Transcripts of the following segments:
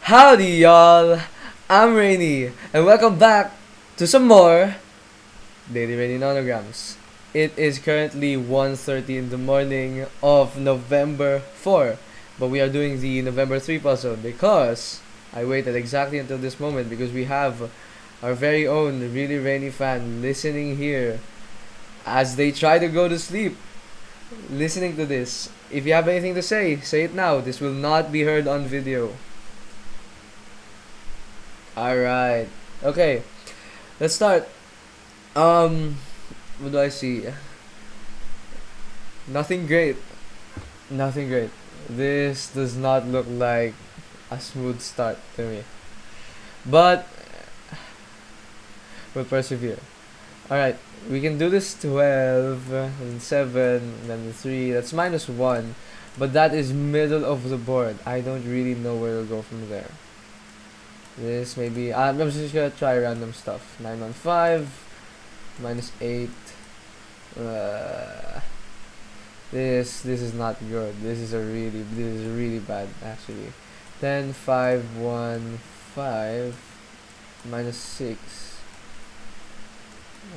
Howdy, y'all! I'm Rainy, and welcome back to some more Daily Rainy Nonograms. It is currently 1:30 in the morning of November 4, but we are doing the November 3 puzzle because I waited exactly until this moment because we have our very own really rainy fan listening here as they try to go to sleep listening to this. If you have anything to say it now. This will not be heard on video. Alright. Okay, let's start. Um, what do I see? Nothing great. Nothing great. This does not look like a smooth start to me. But we'll persevere. Alright, we can do this 12, and 7, and then the 3. That's -1. But that is middle of the board. I don't really know where to go from there. This maybe I'm just gonna try random stuff. 915 -8. Uh, this is not good. This is really bad actually. 10 5 1 5 -6.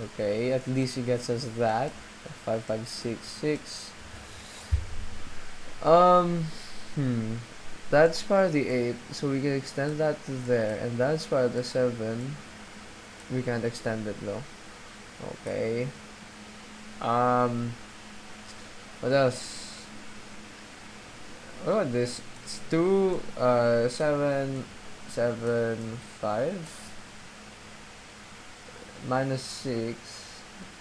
Okay, at least he gets us that. 5 5 6 6. Um, hmm. That's part of the 8, so we can extend that to there, and that's part of the 7. We can't extend it though. Okay. Um, what else? What about this? It's 2, 7, 7, 5, -6.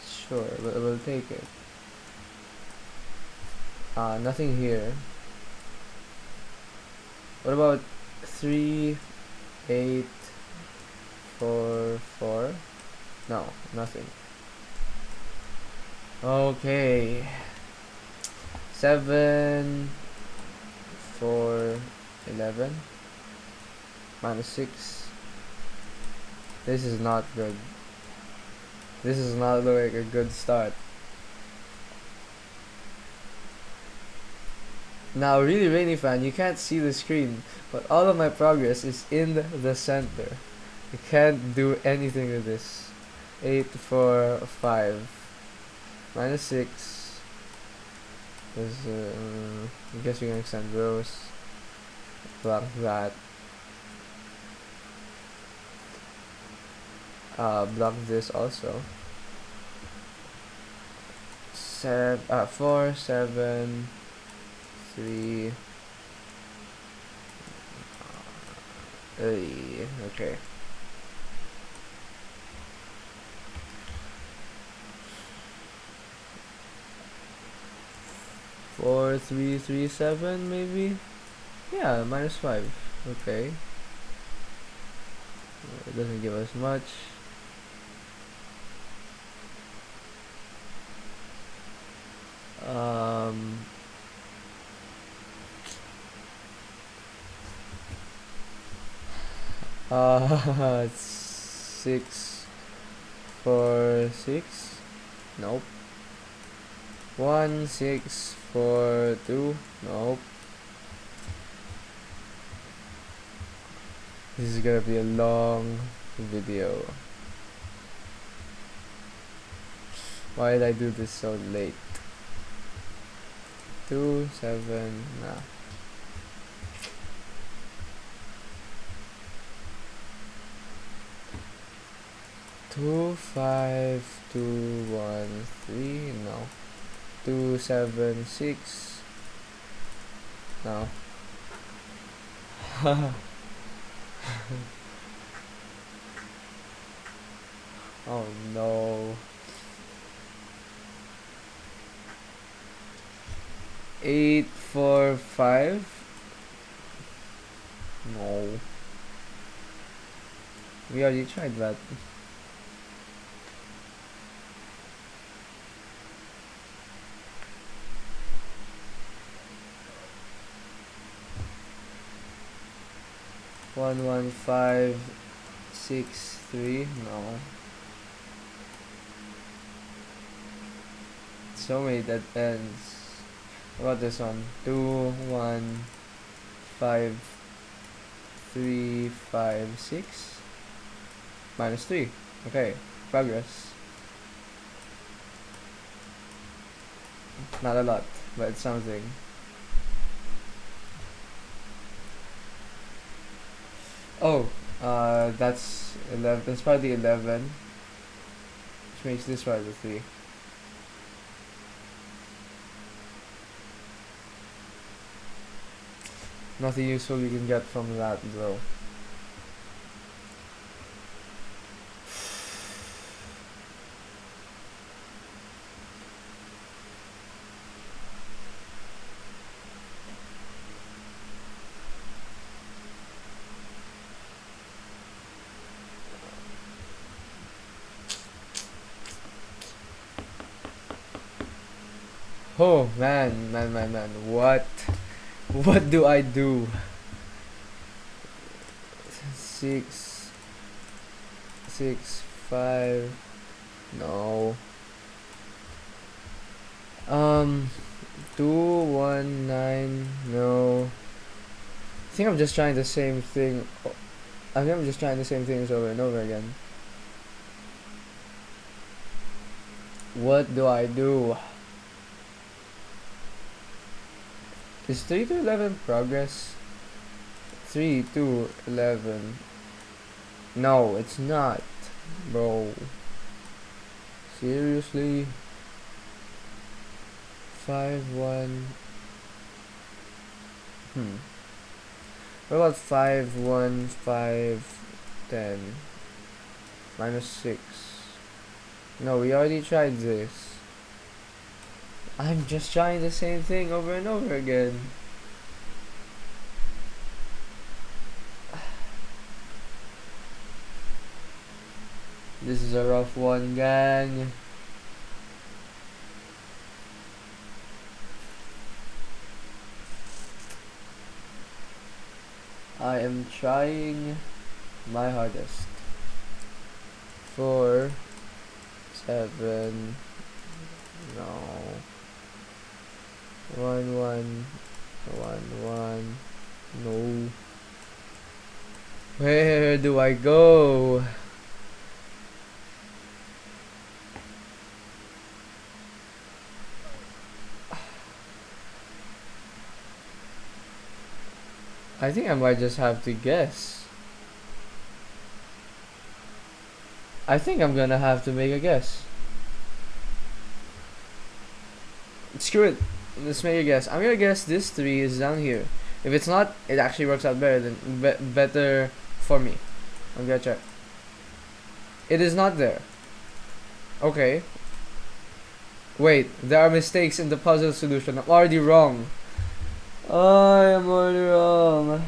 Sure, we'll take it. Nothing here. What about 3, 8, 4, 4? No, nothing. Okay. 7, 4, 11, -6. This is not good. This is not like a good start. Now, really rainy fan, you can't see the screen, but all of my progress is in the center. You can't do anything with this. 8, 4, 5, -6. This, I guess we can extend those. Block that. Block this also. 4, 7, 3. Okay. 4 3 3 7 maybe. Yeah, -5. Okay. It doesn't give us much. It's 6 4 6. Nope. 1 6 4 2. Nope. This is gonna be a long video. Why did I do this so late? 2 7. Nah. 2 5 2 1 3. No. 2 7 6. No. Oh no. 8 4 5. No. We already tried that. One 1 5 6 3. No. So many dead ends. How about this one? 2 1 5 3, 5, 6. Minus 3. Okay, progress. Not a lot, but it's something. Oh, that's 11. That's probably 11, which makes this part the 3. Nothing useful you can get from that, though. Oh man, man, what? What do I do? 6, 6, 5. No. 2, 1, 9. No. I think I'm just trying the same thing. I think I'm just trying the same things over and over again. What do I do? Is 3 to 11 progress? 3 to 11. No, it's not. Bro. Seriously? 5, 1. What about 5, 1, 5, 10? Minus 6. No, we already tried this. I'm just trying the same thing over and over again. This is a rough one, gang. I am trying my hardest. 4, 7, no. 1, 1, 1, 1, no. Where do I go? I think I might just have to guess. I think I'm gonna have to make a guess. Screw it. Let's make a guess. I'm gonna guess this 3 is down here. If it's not, it actually works out better better for me. I'm gonna check. It is not there. Okay. Wait, there are mistakes in the puzzle solution. I'm already wrong. I am already wrong.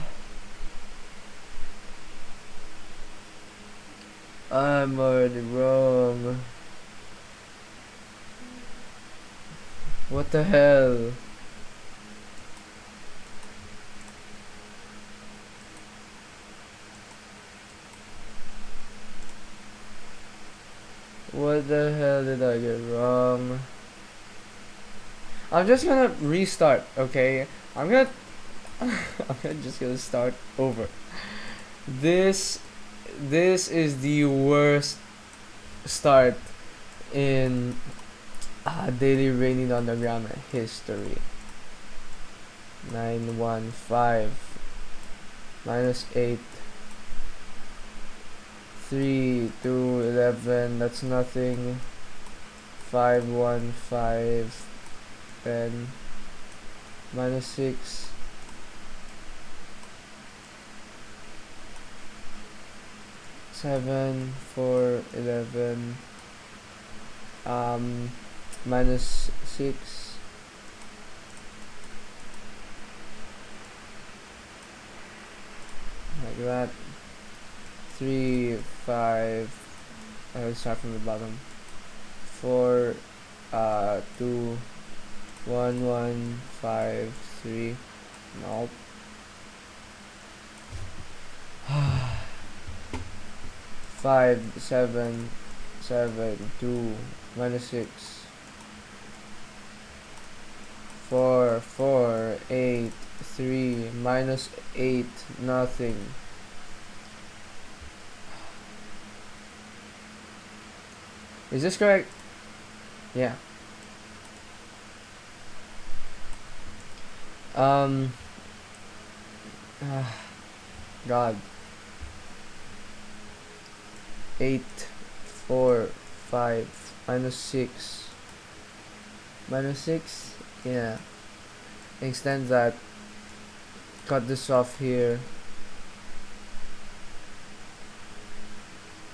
I'm already wrong. What the hell? What the hell did I get wrong? I'm just gonna restart, okay? I'm just gonna start over. This is the worst start in daily rainy nonogram history. 9, 1, 5 minus 8, 3, 2, 11. That's nothing. 5, 1, 5, 10 minus 6. 7, 4, 11, minus 6, like that. 3, 5, I'll start from the bottom. 4, 2, 1, 1, 5, 3, nope. 5, 7, 7, 2, minus 6, 4, 4, 8, 3, minus 8, nothing. Is this correct? Yeah. Um. God. 8, 4, 5, minus 6. Minus 6? Yeah. Extend that. Cut this off here.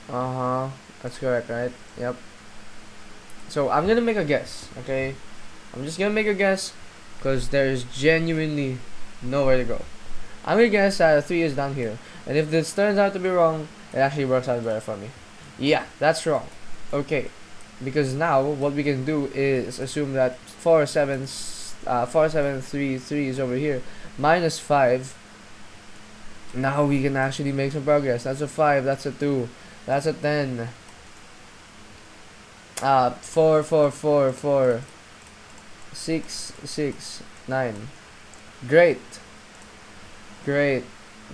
Uh-huh. That's correct, right? Yep. So I'm gonna make a guess, okay? I'm just gonna make a guess because there's genuinely nowhere to go. I'm gonna guess that 3 is down here. And if this turns out to be wrong, it actually works out better for me. Yeah, that's wrong. Okay. Because now what we can do is assume that 4, 7, 3, 3 is over here. Minus 5. Now we can actually make some progress. That's a 5, that's a 2, that's a 10. 4, 4, 4, 4, 6, 6, 9. Great. Great.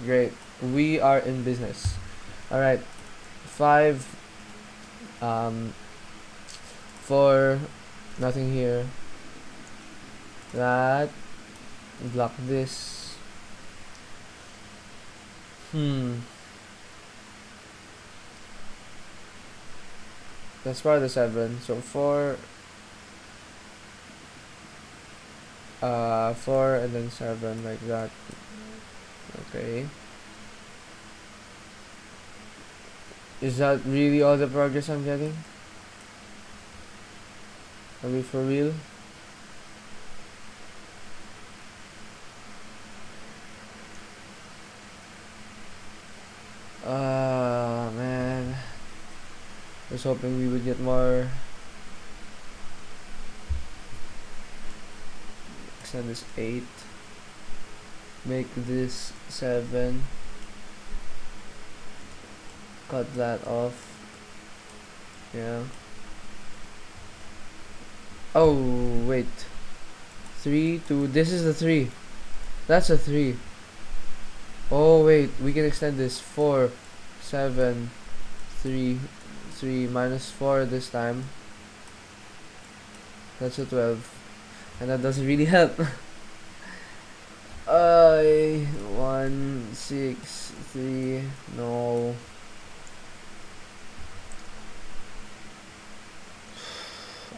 Great. We are in business. Alright. 5, 4, nothing here. That. Block this. That's part of the 7. So 4, 4 and then 7 like that. Okay. Is that really all the progress I'm getting? Are we for real? Man. I was hoping we would get more. Extend this 8. Make this 7. Cut that off. Yeah. Oh, wait. 3, 2. This is the 3. That's a 3. Oh, wait. We can extend this 4, 7, 3, 3 minus 4 this time. That's a 12. And that doesn't really help. 1, 6, 3. No.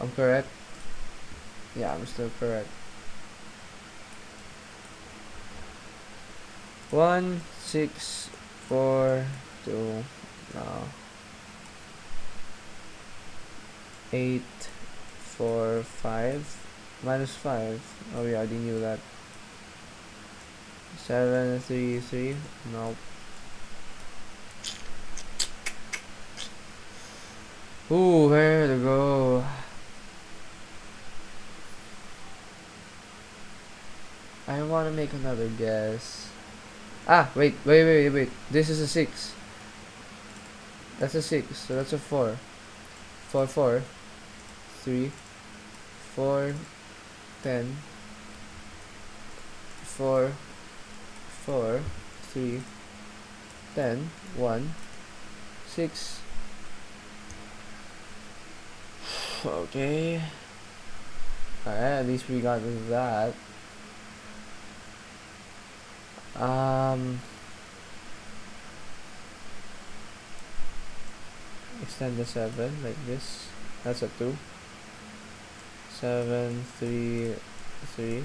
I'm correct. Yeah, I'm still correct. 1, 6, 4, 2. No. 8, 4, 5. Minus 5. Oh, we already knew that. 7, 3, 3. Nope. Ooh, where to go? I want to make another guess. Wait. This is a 6. That's a 6, so that's a 4. 4, 4. 3, 4, 10. 4, 4, 3, 10, 1, 6. Okay. Alright, at least we got that. Extend the 7 like this. That's a 2. 7, 3, 3.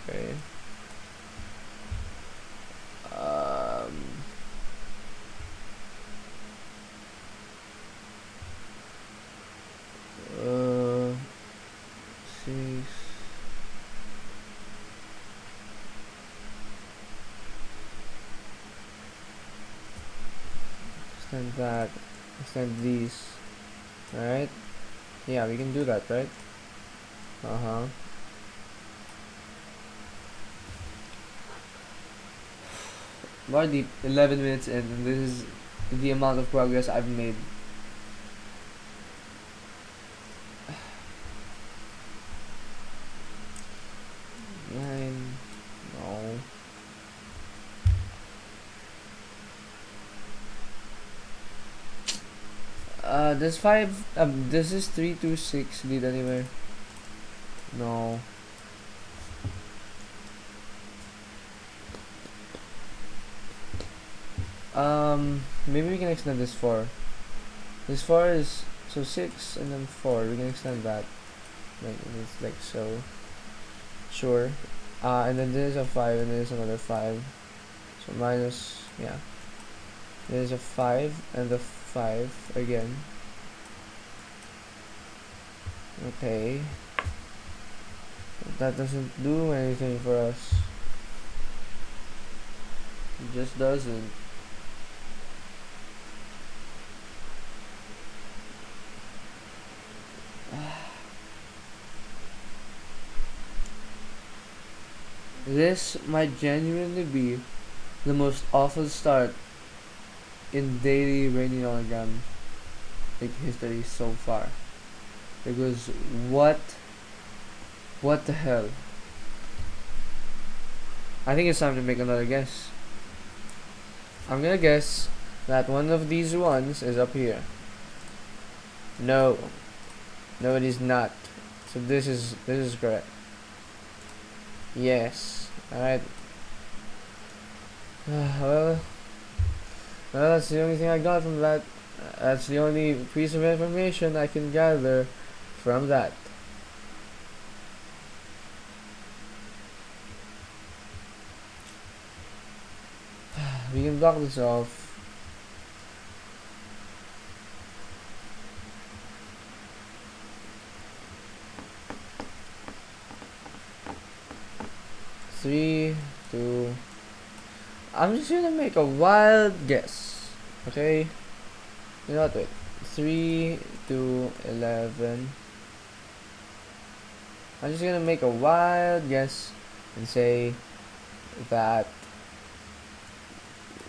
Okay. Uh, 6. Extend that. Extend these. Alright? Yeah, we can do that, right? Uh-huh. We're already 11 minutes in, and this is the amount of progress I've made. Nine. No. This 5, this is 326 lead anywhere. No. Maybe we can extend this 4. This 4 is, so 6 and then 4, we can extend that. Like, it's like so. Sure. And then there's a 5 and there's another 5. So minus, yeah. There's a 5 and a 5 again. Okay. That doesn't do anything for us. It just doesn't. This might genuinely be the most awful start in daily rainy nonogram like history so far. Because what the hell? I think it's time to make another guess. I'm gonna guess that one of these ones is up here. No. No, it is not. So this is correct. Yes. Alright. Well, that's the only thing I got from that. That's the only piece of information I can gather from that. We can block this off. Three, two. I'm just gonna make a wild guess. Okay? You know what? Wait. 3 to 11. I'm just gonna make a wild guess and say that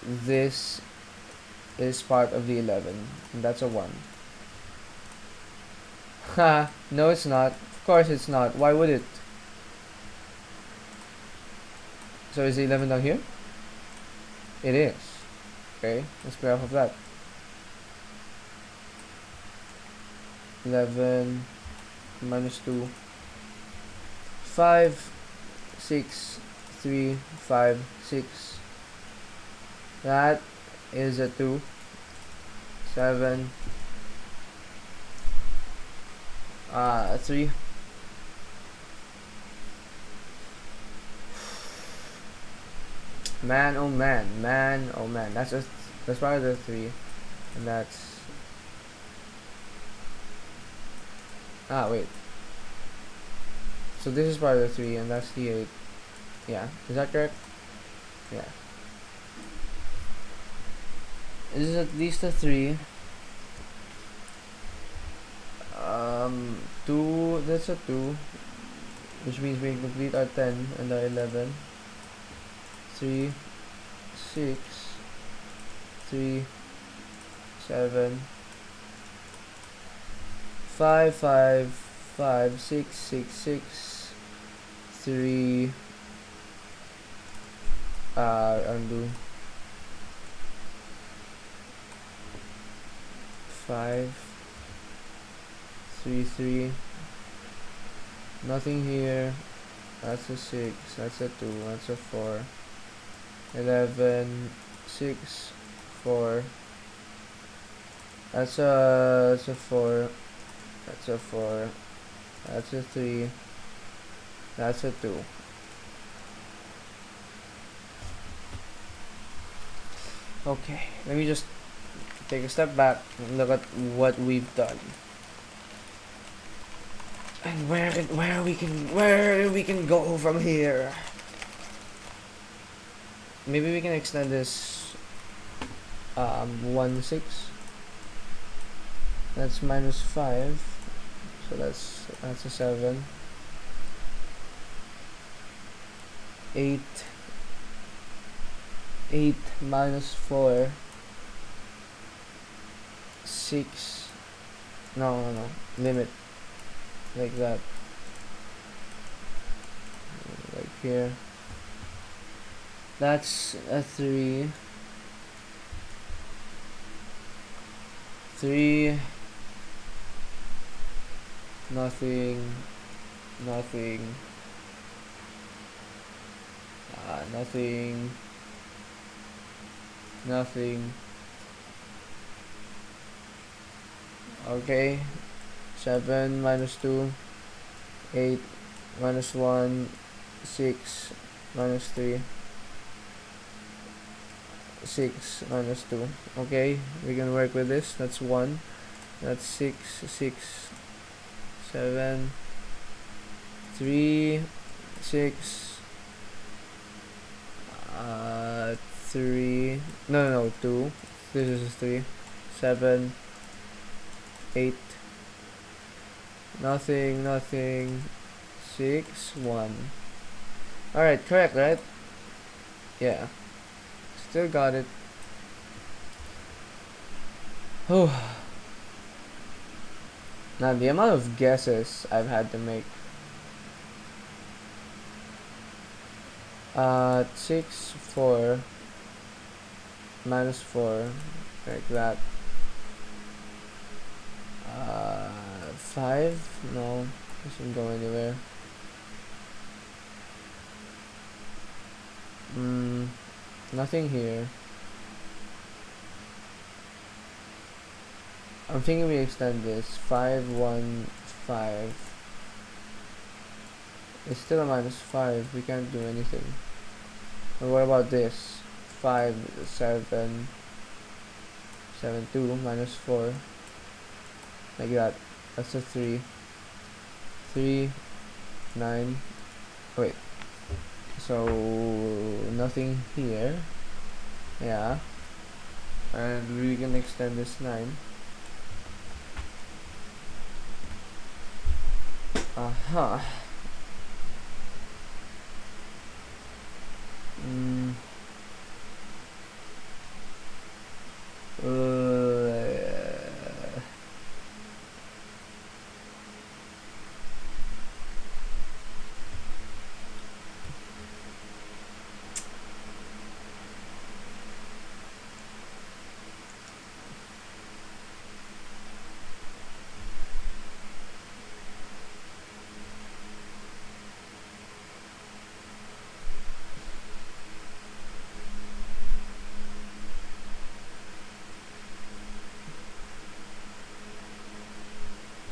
this is part of the 11. And that's a 1. Ha! No, it's not. Of course it's not. Why would it? So is the 11 down here? It is. Okay, let's play off of that. 11 minus 2. 5, 6, 3, 5, 6. That is a 2. 7. 3. Man, oh man. That's probably the 3, and that's. Wait. So this is part of the 3, and that's the 8. Yeah, is that correct? Yeah. This is at least a 3. 2. That's a 2, which means we complete our 10 and our 11. 3, 6, 3, 7, 5, 5, 5, 6, 6, 6, 3, undo, 5, 3, 3, nothing here, that's a 6, that's a 2, that's a 4, 11, 6, 4, that's a 4, that's a 4, that's a 3, that's a 2. Okay, let me just take a step back and look at what we've done. And where we can go from here. Maybe we can extend this 1, 6. That's minus 5. So that's a 7. 8 minus 4. 6. No. Limit. Like that. Like here. That's a 3. 3, nothing, nothing, nothing, nothing. Okay, 7 minus 2, 8 minus 1, 6 minus 3, 6 minus 2. Okay, we can work with this. That's 1, that's 6, 6, 7, 3, 6, 3, no, 2, this is 3, 7, 8, nothing, nothing, 6, 1. Alright, correct, right? Yeah. Still got it. Oh. Now, the amount of guesses I've had to make. 6, 4, minus 4, like that. 5? No, doesn't go anywhere. Nothing here. I'm thinking we extend this. 5, 1, 5. It's still a minus 5. We can't do anything. And what about this? 5, 7, 7, 2, minus 4. Like that. That's a 3. 3, 9. Wait. So, nothing here. Yeah. And we can extend this 9. Uh-huh.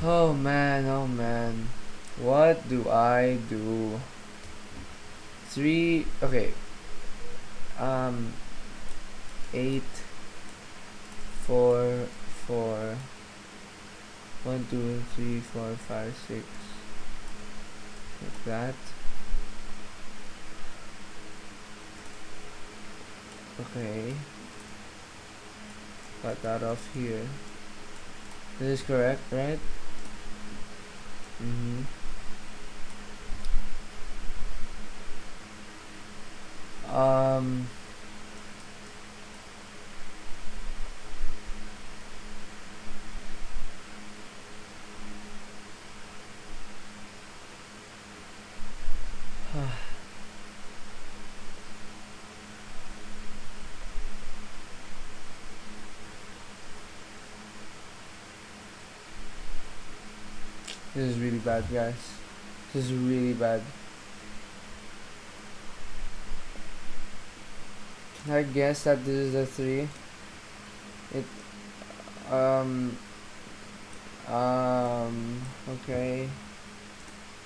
Oh man, oh man. What do I do? 3, okay. 8, 4, 4. 1, 2, 3, 4, 5, 6. Like that. Okay. Got that off here. This is correct, right? Mm-hmm. This is really bad, guys. This is really bad. Can I guess that this is a 3? It okay.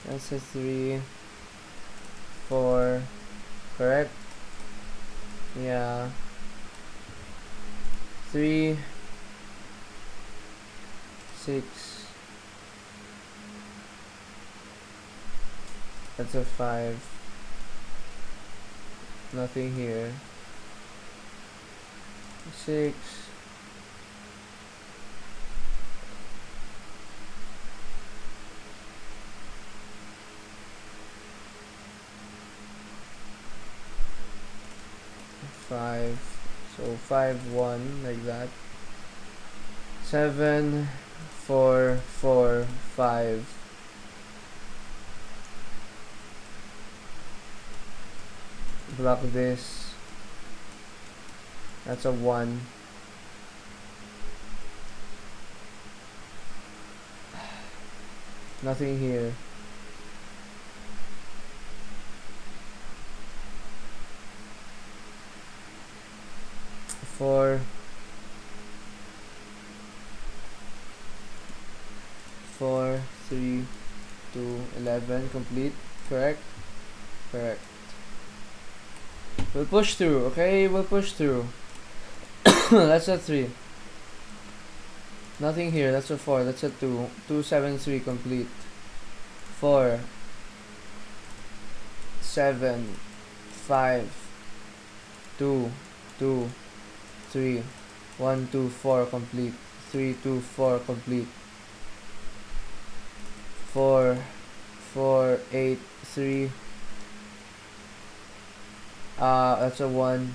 That's a 3, 4, correct? Yeah. 3, 6. That's a 5. Nothing here. 6. Five. So 5, 1, like that. 7, 4, 4, 5. Block this. That's a 1. Nothing here. Four, 4, 3, 2, 11. Complete. Correct. Correct. We'll push through. Okay, we'll push through. That's a 3. Nothing here. That's a 4. That's a 2. 2, 7, 3. Complete. 4, 7, 5, 2, 2, 3, 1, 2, 4. Complete. 3, 2, 4. Complete. 4, 4, 8, 3. That's a 1.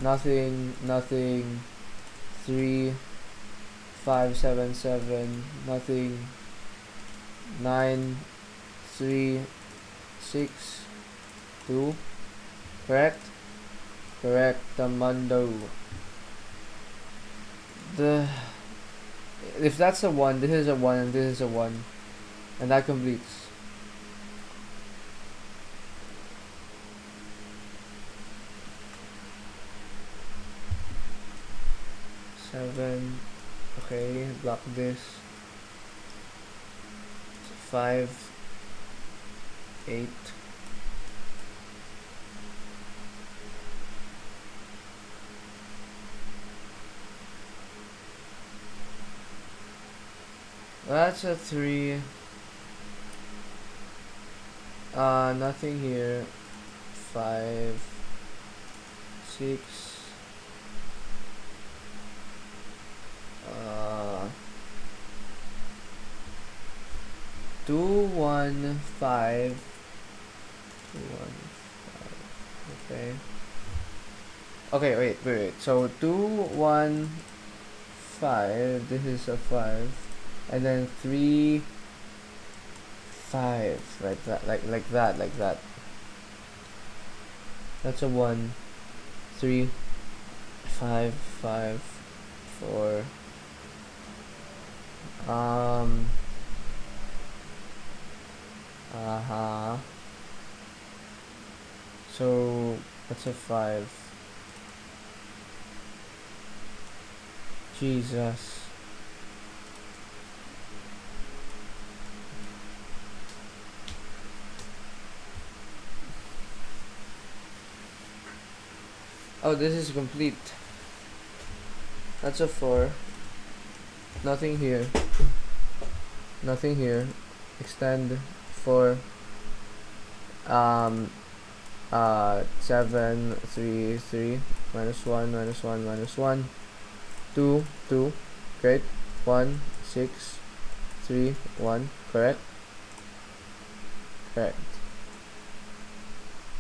Nothing, nothing. 3, 5, 7, 7. Nothing. 9, 3, 6, 2. Correct? Correct. Tamando. If that's a 1, this is a 1, and this is a 1. And that completes. Seven. Okay, block this. 5, 8. That's a 3. Nothing here. 5, 6. 2, 1, 5. 2, 1, 5. Okay. Okay, wait. So 2, 1, 5. This is a 5. And then 3, 5. Like that. That's a 1. 3, 5, 5, 4. So that's a 5. Jesus. Oh, this is complete. That's a 4. Nothing here. Nothing here. Extend 4. 7, 3, 3. Minus 1, minus 1, minus 1. 2, 2. Great. 1, 6, 3, 1. Correct. Correct.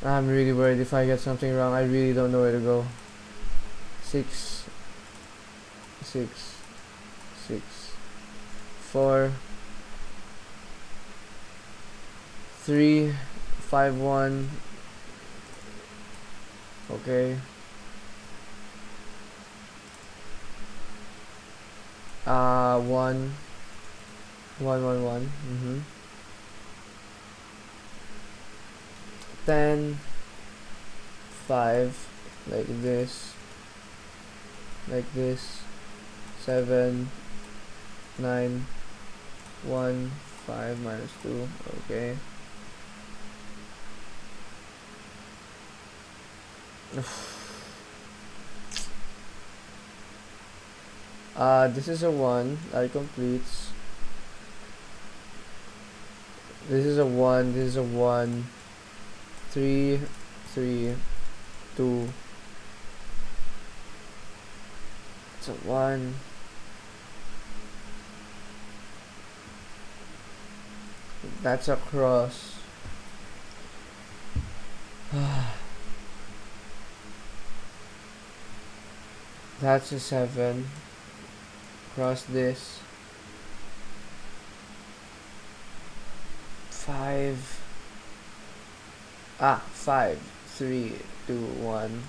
I'm really worried if I get something wrong. I really don't know where to go. 6, 6, 6, 4, 3, 5, 1. Okay. 1, 1, 1, 1. 10, 5, like this, 7, 9, 1, 5, minus 2. Okay. This is a 1 that completes. This is a 1, this is a 1. 3, 3, 2. It's a 1. That's a cross. That's a 7. Cross this. 5. 5, 3, 2, 1.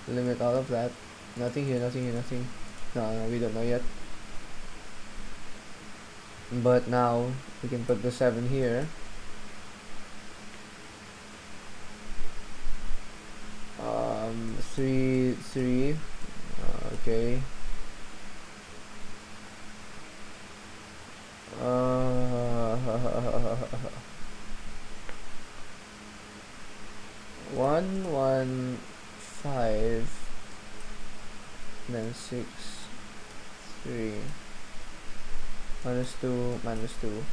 Limit all of that. Nothing here, nothing here, nothing. No, we don't know yet. But now we can put the 7 here. 3 3. Okay. uh, 1 1 5, then 6 3 minus 2 minus 2.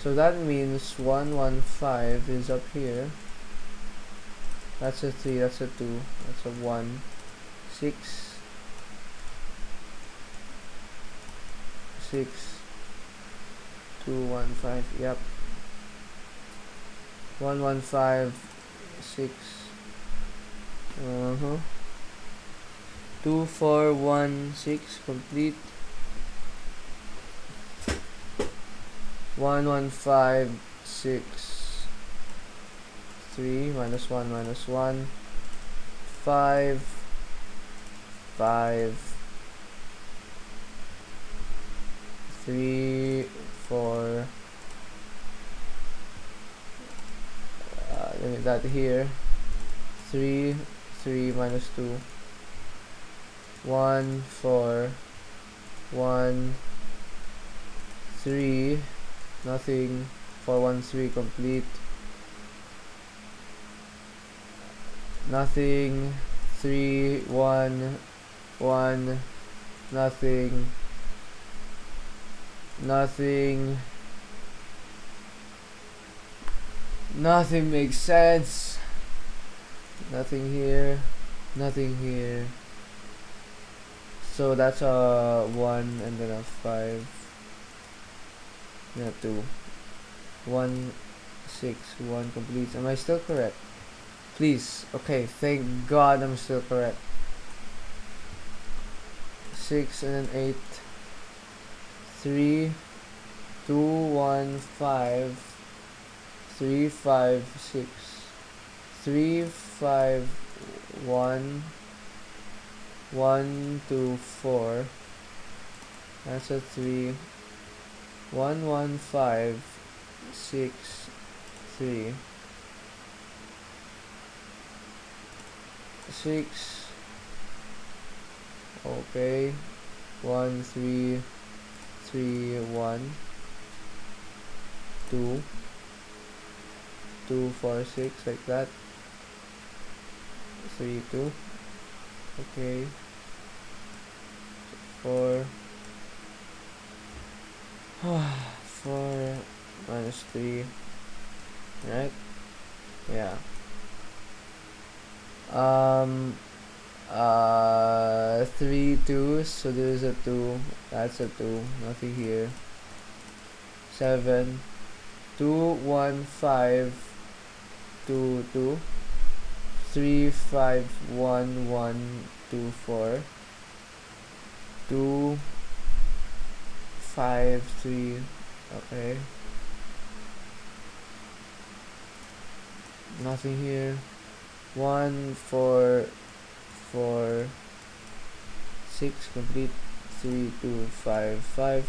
So that means 115 is up here. That's a 3, that's a 2, that's a 1, 6 6 2 1 5. Yep, 115 6. 2 4 1 6 complete. 115 6 3 minus 1 minus 1 5 5 3 4. Limit that here. 3 3 minus 2 1 4 1 3 nothing. 4 1 3 complete. Nothing. 3 1 1 nothing. Nothing. Nothing makes sense. Nothing here. Nothing here. So that's a 1 and then a 5. Yeah, 2. 1 6 1 complete. Am I still correct? Please. Okay, thank God I'm still correct. 6 and then 8. 3 2 1 5 3 5 6 3 5 1 1 2 4. That's a 3. 1 1 5 6 3 6. Okay. 1 3 3 1 2 2 4 6, like that. 3 2. Okay. 4 4 minus 3, right? Yeah. 3 2, so there's a 2, that's a 2, nothing here. 7 2 1 5 2 2 3 5 1 1 2 4 2 5 3. Okay, nothing here. 1 4 4 6 complete. 3 2 5 5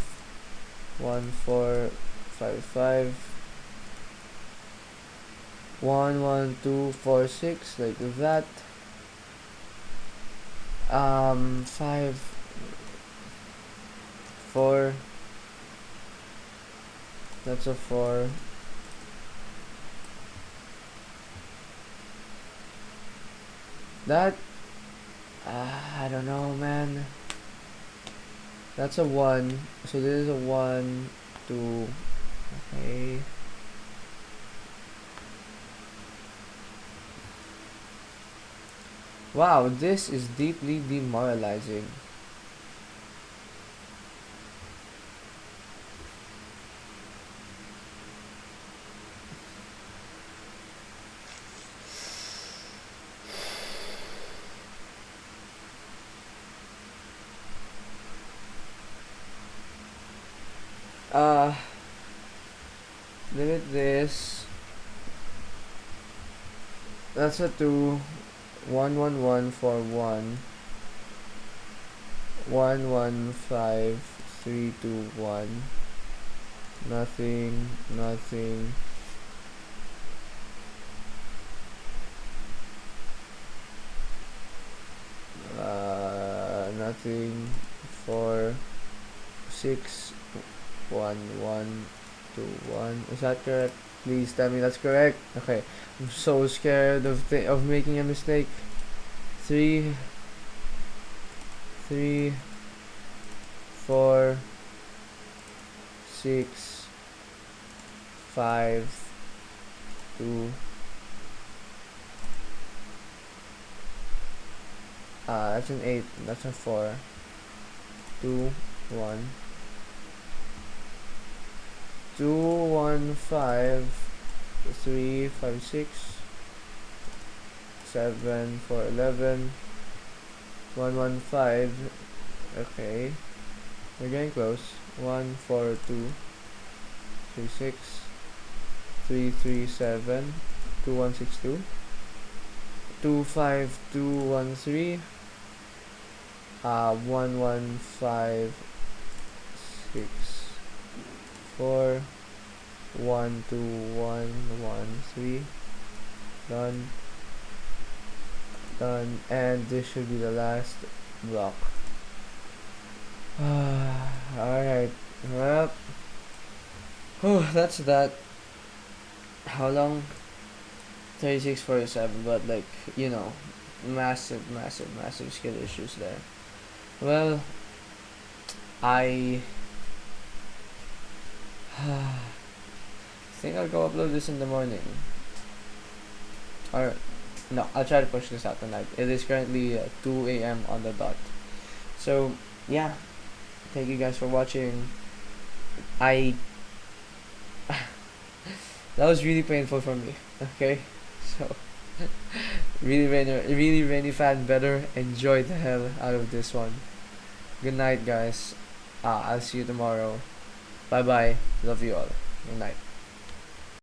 1 4 5 5 1 1 2 4 6, like that. 5 4, that's a 4. That I don't know, man. That's a 1, so this is a 1 2. Okay. Wow, this is deeply demoralizing. Limit this. That's a 2. 1 1 1 4 1 1 1 5 3 2 1 Nothing, nothing. Nothing. 4, 6, 1, 1, 2, 1. Is that correct? Please tell me that's correct. Okay. I'm so scared of making a mistake. 3, 3, 4, 6, 5, 2. That's an 8. That's a 4. 2, 1. 2, 1, 5, 3, 5, 6, 7, 4, 11, 1, 1, 5. Okay. We're getting close. 1, 4, 2, 3, 6, 3, 3, 7, 2, 1, 6, 2, 2, 5, 2, 1, 3, 1, 1, 5, 6, 4, 1, 2, 1, 1, 3. Done. Done. And this should be the last block. Alright. Well, that's that. How long? 36:47, but like, massive, massive, massive skill issues there. Well, I think I'll go upload this in the morning. Or, no, I'll try to push this out tonight. It is currently 2 a.m. on the dot. So, yeah. Thank you guys for watching. That was really painful for me. Okay? So, really rainy fan, better enjoy the hell out of this one. Good night, guys. I'll see you tomorrow. Bye bye. Love you all. Good night.